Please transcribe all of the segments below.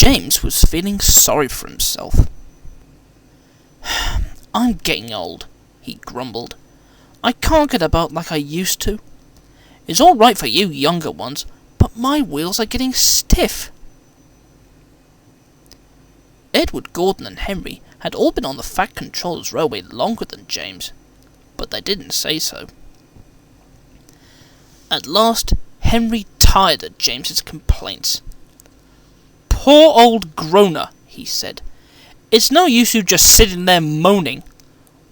James was feeling sorry for himself. "I'm getting old," he grumbled. "I can't get about like I used to. It's all right for you younger ones, but my wheels are getting stiff." Edward, Gordon and Henry had all been on the Fat Controller's railway longer than James, but they didn't say so. At last, Henry tired of James's complaints. "Poor Old Groaner," he said. "It's no use you just sitting there moaning.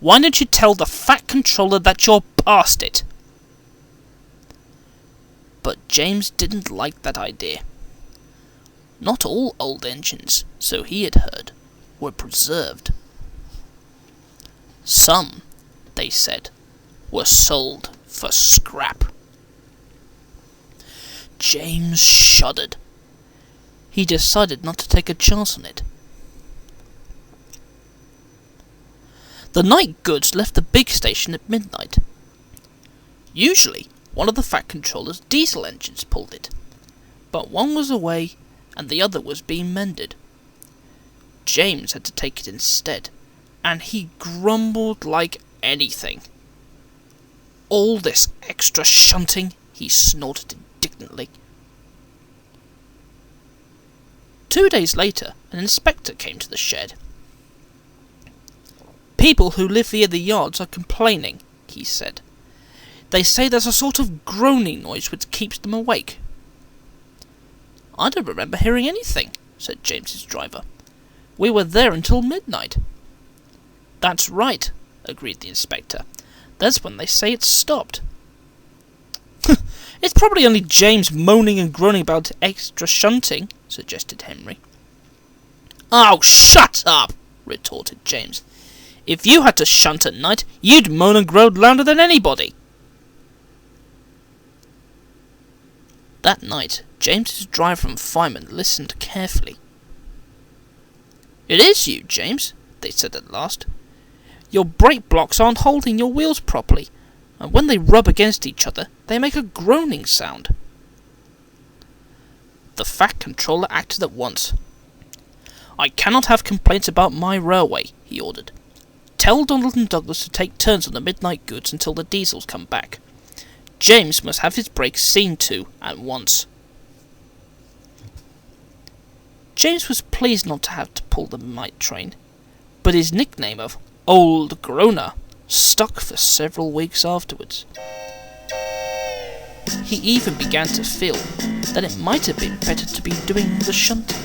Why don't you tell the Fat Controller that you're past it?" But James didn't like that idea. Not all old engines, so he had heard, were preserved. Some, they said, were sold for scrap. James shuddered. He decided not to take a chance on it. The night goods left the big station at midnight. Usually, one of the Fat Controller's diesel engines pulled it, but one was away and the other was being mended. James had to take it instead, and he grumbled like anything. "All this extra shunting," he snorted indignantly. 2 days later, an inspector came to the shed. "People who live near the yards are complaining," he said. "They say there's a sort of groaning noise which keeps them awake." "I don't remember hearing anything," said James's driver. "We were there until midnight." "That's right," agreed the inspector. "That's when they say it stopped." "It's probably only James moaning and groaning about extra shunting," suggested Henry. "Oh, shut up!" retorted James. "If you had to shunt at night, you'd moan and groan louder than anybody." That night, James's driver and fireman listened carefully. "It is you, James," they said at last. "Your brake blocks aren't holding your wheels properly, and when they rub against each other, they make a groaning sound." The Fat Controller acted at once. "I cannot have complaints about my railway," he ordered. "Tell Donald and Douglas to take turns on the midnight goods until the diesels come back. James must have his brakes seen to at once." James was pleased not to have to pull the night train, but his nickname of Old Groaner stuck for several weeks afterwards. He even began to feel that it might have been better to be doing the shunting.